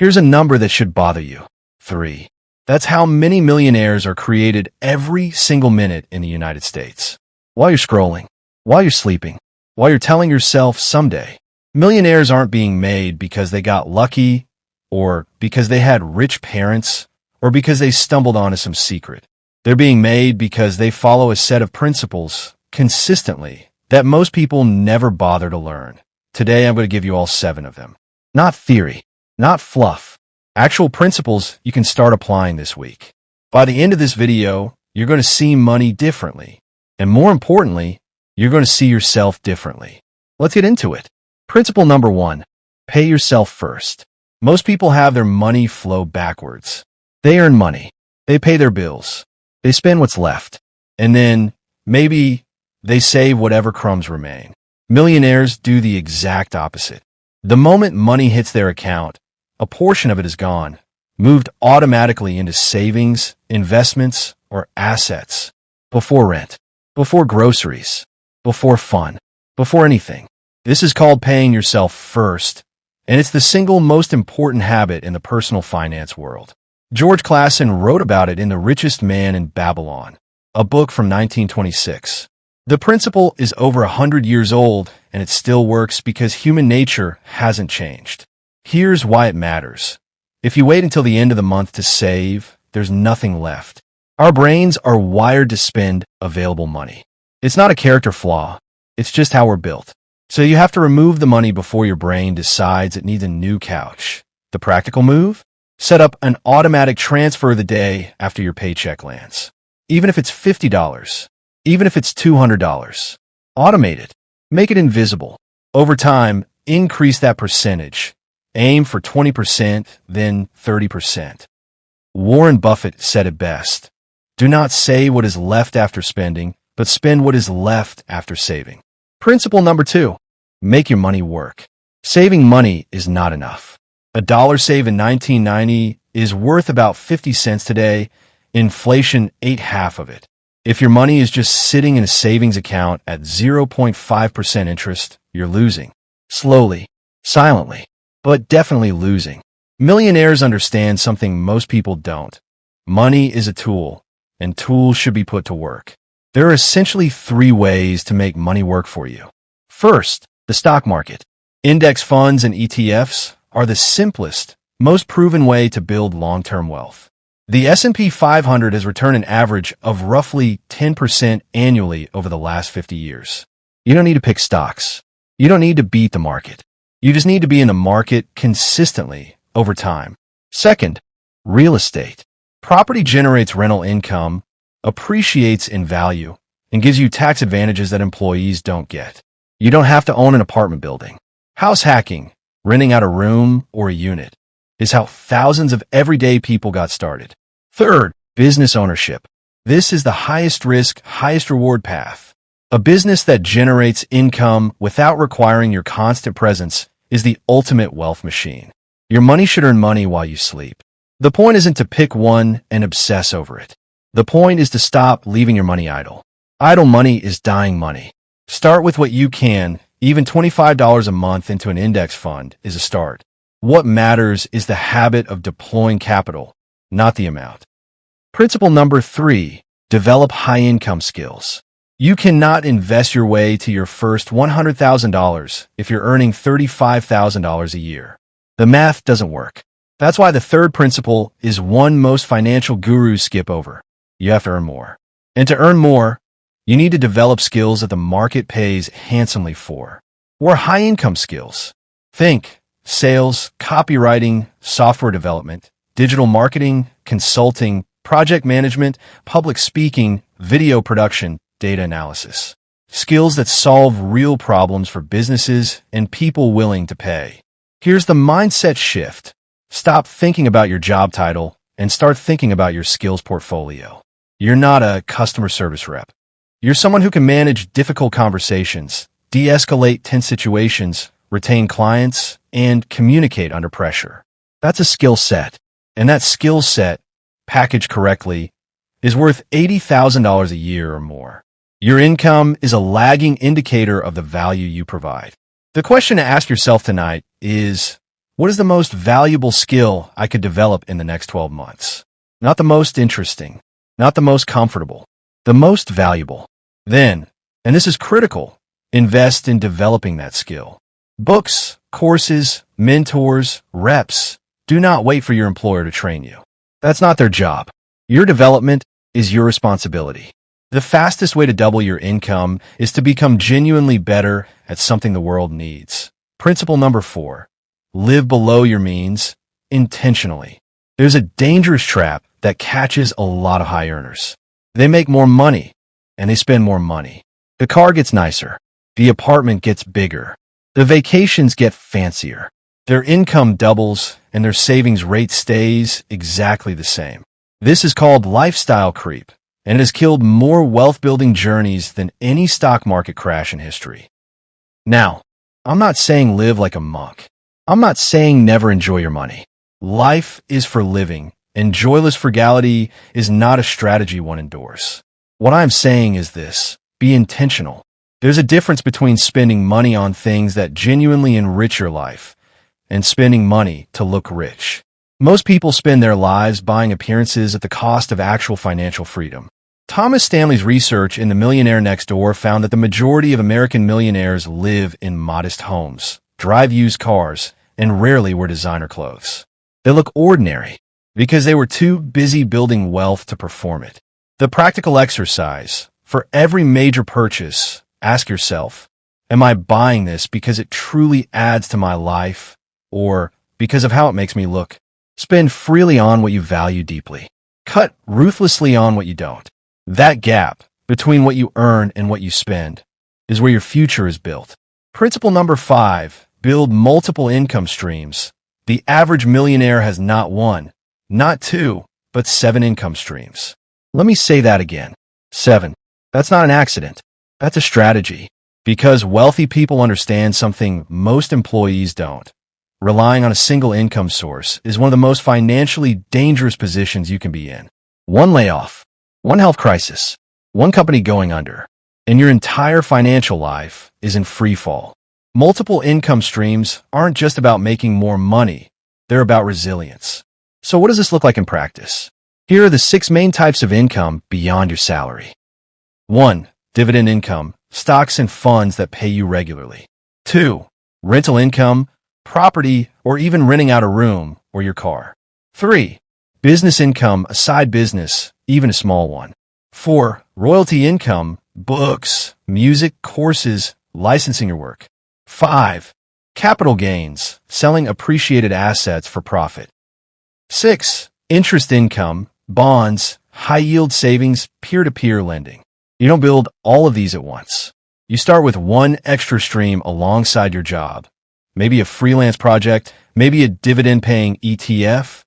Here's a number that should bother you. 3. That's how many millionaires are created every single minute in the United States. While you're scrolling, while you're sleeping, while you're telling yourself someday. Millionaires aren't being made because they got lucky, or because they had rich parents, or because they stumbled onto some secret. They're being made because they follow a set of principles consistently that most people never bother to learn. Today, I'm going to give you all 7 of them. Not theory, not fluff. Actual principles you can start applying this week. By the end of this video, you're going to see money differently. And more importantly, you're going to see yourself differently. Let's get into it. Principle number 1, pay yourself first. Most people have their money flow backwards. They earn money. They pay their bills. They spend what's left. And then maybe they save whatever crumbs remain. Millionaires do the exact opposite. The moment money hits their account, a portion of it is gone, moved automatically into savings, investments, or assets. Before rent, before groceries, before fun, before anything. This is called paying yourself first, and it's the single most important habit in the personal finance world. George Clason wrote about it in The Richest Man in Babylon, a book from 1926. The principle is over 100 years old, and it still works because human nature hasn't changed. Here's why it matters. If you wait until the end of the month to save, there's nothing left. Our brains are wired to spend available money. It's not a character flaw. It's just how we're built. So you have to remove the money before your brain decides it needs a new couch. The practical move? Set up an automatic transfer the day after your paycheck lands. Even if it's $50, even if it's $200. Automate it. Make it invisible. Over time, increase that percentage. Aim for 20%, then 30%. Warren Buffett said it best. Do not save what is left after spending, but spend what is left after saving. Principle number 2, make your money work. Saving money is not enough. $1 saved in 1990 is worth about 50 cents today. Inflation ate half of it. If your money is just sitting in a savings account at 0.5% interest, you're losing. Slowly, silently, but definitely losing. Millionaires understand something most people don't. Money is a tool, and tools should be put to work. There are essentially 3 ways to make money work for you. First, the stock market. Index funds and ETFs are the simplest, most proven way to build long-term wealth. The S&P 500 has returned an average of roughly 10% annually over the last 50 years. You don't need to pick stocks. You don't need to beat the market. You just need to be in the market consistently over time. Second, real estate. Property generates rental income, appreciates in value, and gives you tax advantages that employees don't get. You don't have to own an apartment building. House hacking, renting out a room or a unit, is how thousands of everyday people got started. Third, business ownership. This is the highest risk, highest reward path. A business that generates income without requiring your constant presence is the ultimate wealth machine. Your money should earn money while you sleep. The point isn't to pick one and obsess over it. The point is to stop leaving your money idle. Idle money is dying money. Start with what you can. Even $25 a month into an index fund is a start. What matters is the habit of deploying capital, not the amount. Principle number 3, develop high-income skills. You cannot invest your way to your first $100,000 if you're earning $35,000 a year. The math doesn't work. That's why the third principle is one most financial gurus skip over. You have to earn more. And to earn more, you need to develop skills that the market pays handsomely for. Or high-income skills. Think sales, copywriting, software development, digital marketing, consulting, project management, public speaking, video production, data analysis. Skills that solve real problems for businesses and people willing to pay. Here's the mindset shift. Stop thinking about your job title and start thinking about your skills portfolio. You're not a customer service rep. You're someone who can manage difficult conversations, de-escalate tense situations, retain clients, and communicate under pressure. That's a skill set. And that skill set, packaged correctly, is worth $80,000 a year or more. Your income is a lagging indicator of the value you provide. The question to ask yourself tonight is, What is the most valuable skill I could develop in the next 12 months? Not the most interesting, not the most comfortable, the most valuable. Then, and this is critical, invest in developing that skill. Books, courses, mentors, reps. Do not wait for your employer to train you. That's not their job. Your development is your responsibility. The fastest way to double your income is to become genuinely better at something the world needs. Principle number 4. Live below your means intentionally. There's a dangerous trap that catches a lot of high earners. They make more money, and they spend more money. The car gets nicer. The apartment gets bigger. The vacations get fancier. Their income doubles, and their savings rate stays exactly the same. This is called lifestyle creep, and it has killed more wealth-building journeys than any stock market crash in history. Now, I'm not saying live like a monk. I'm not saying never enjoy your money. Life is for living, and joyless frugality is not a strategy one endorses. What I'm saying is this: be intentional. There's a difference between spending money on things that genuinely enrich your life and spending money to look rich. Most people spend their lives buying appearances at the cost of actual financial freedom. Thomas Stanley's research in The Millionaire Next Door found that the majority of American millionaires live in modest homes, drive used cars, and rarely wear designer clothes. They look ordinary because they were too busy building wealth to perform it. The practical exercise: for every major purchase, ask yourself, am I buying this because it truly adds to my life or because of how it makes me look? Spend freely on what you value deeply. Cut ruthlessly on what you don't. That gap between what you earn and what you spend is where your future is built. Principle number 5, build multiple income streams. The average millionaire has not 1, not 2, but 7 income streams. Let me say that again. 7. That's not an accident. That's a strategy. Because wealthy people understand something most employees don't. Relying on a single income source is one of the most financially dangerous positions you can be in. One layoff, one health crisis, one company going under, and your entire financial life is in free fall. Multiple income streams aren't just about making more money. They're about resilience. So what does this look like in practice? Here are the 6 main types of income beyond your salary. 1. Dividend income, stocks and funds that pay you regularly. 2. Rental income, property, or even renting out a room or your car. 3. Business income, a side business, even a small one. 4. Royalty income, books, music, courses, licensing your work. 5. Capital gains, selling appreciated assets for profit. 6. Interest income, bonds, high-yield savings, peer-to-peer lending. You don't build all of these at once. You start with one extra stream alongside your job. Maybe a freelance project, maybe a dividend-paying ETF,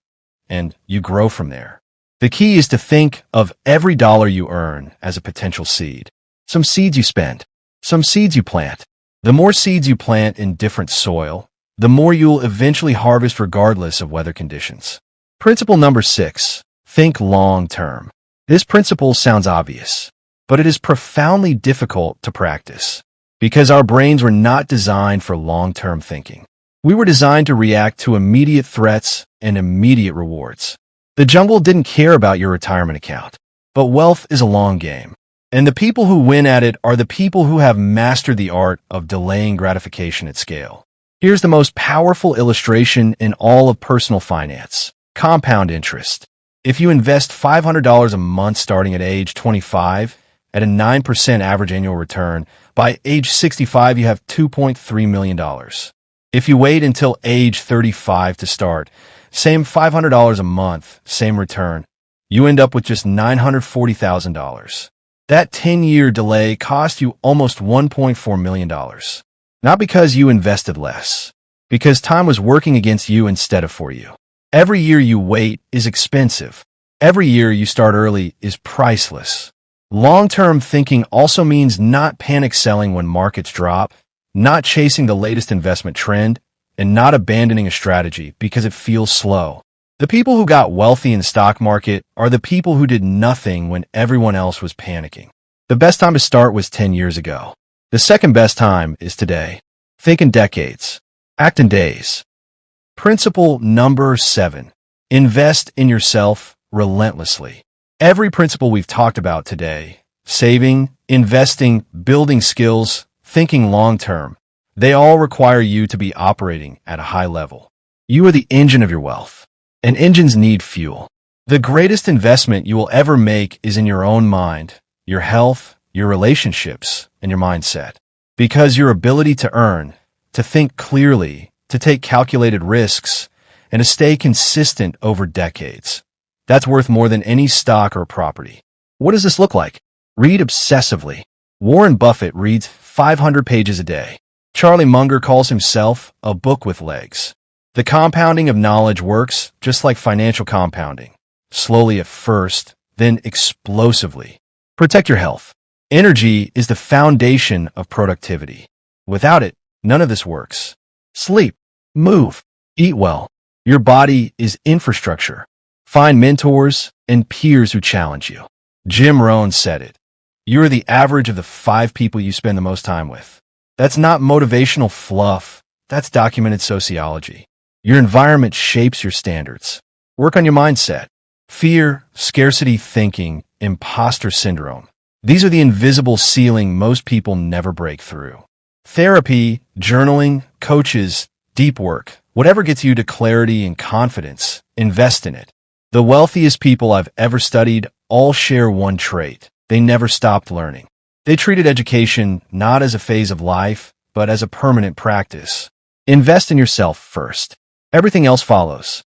and you grow from there. The key is to think of every dollar you earn as a potential seed. Some seeds you spend, some seeds you plant. The more seeds you plant in different soil, the more you'll eventually harvest regardless of weather conditions. Principle number 6, think long-term. This principle sounds obvious, but it is profoundly difficult to practice because our brains were not designed for long-term thinking. We were designed to react to immediate threats and immediate rewards. The jungle didn't care about your retirement account, but wealth is a long game. And the people who win at it are the people who have mastered the art of delaying gratification at scale. Here's the most powerful illustration in all of personal finance: compound interest. If you invest $500 a month starting at age 25 at a 9% average annual return, by age 65 you have $2.3 million. If you wait until age 35 to start, same $500 a month, same return, you end up with just $940,000. That 10-year delay cost you almost $1.4 million. Not because you invested less, because time was working against you instead of for you. Every year you wait is expensive. Every year you start early is priceless. Long-term thinking also means not panic selling when markets drop, not chasing the latest investment trend, and not abandoning a strategy because it feels slow. The people who got wealthy in the stock market are the people who did nothing when everyone else was panicking. The best time to start was 10 years ago. The second best time is today. Think in decades. Act in days. Principle number 7. Invest in yourself relentlessly. Every principle we've talked about today, saving, investing, building skills, thinking long-term, they all require you to be operating at a high level. You are the engine of your wealth, and engines need fuel. The greatest investment you will ever make is in your own mind, your health, your relationships, and your mindset. Because your ability to earn, to think clearly, to take calculated risks, and to stay consistent over decades, that's worth more than any stock or property. What does this look like? Read obsessively. Warren Buffett reads 500 pages a day. Charlie Munger calls himself a book with legs. The compounding of knowledge works just like financial compounding. Slowly at first, then explosively. Protect your health. Energy is the foundation of productivity. Without it, none of this works. Sleep, move, eat well. Your body is infrastructure. Find mentors and peers who challenge you. Jim Rohn said it. You're the average of the 5 people you spend the most time with. That's not motivational fluff. That's documented sociology. Your environment shapes your standards. Work on your mindset. Fear, scarcity thinking, imposter syndrome. These are the invisible ceiling most people never break through. Therapy, journaling, coaches, deep work, whatever gets you to clarity and confidence, invest in it. The wealthiest people I've ever studied all share one trait. They never stopped learning. They treated education not as a phase of life, but as a permanent practice. Invest in yourself first. Everything else follows.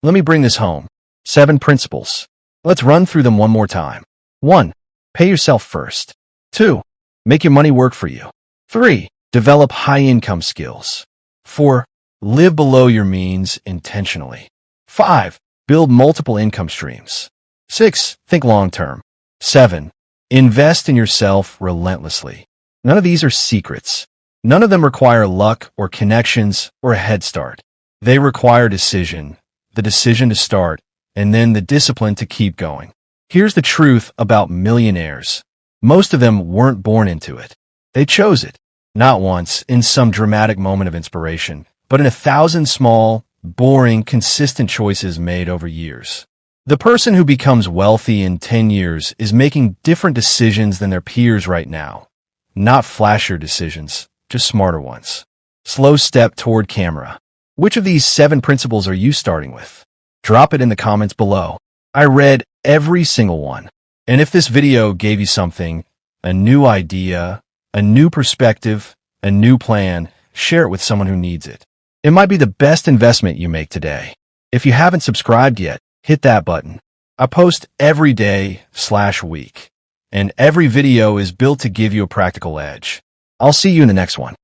Let me bring this home. 7 principles. Let's run through them one more time. 1. Pay yourself first. 2. Make your money work for you. 3. Develop high-income skills. 4. Live below your means intentionally. 5. Build multiple income streams. 6. Think long-term. 7. Invest in yourself relentlessly. None of these are secrets. None of them require luck or connections or a head start. They require decision, the decision to start, and then the discipline to keep going. Here's the truth about millionaires. Most of them weren't born into it. They chose it. Not once, in some dramatic moment of inspiration, but in 1,000 small, boring, consistent choices made over years. The person who becomes wealthy in 10 years is making different decisions than their peers right now. Not flashier decisions, just smarter ones. Slow step toward camera. Which of these 7 principles are you starting with? Drop it in the comments below. I read every single one. And if this video gave you something, a new idea, a new perspective, a new plan, share it with someone who needs it. It might be the best investment you make today. If you haven't subscribed yet, hit that button. I post every day/week, and every video is built to give you a practical edge. I'll see you in the next one.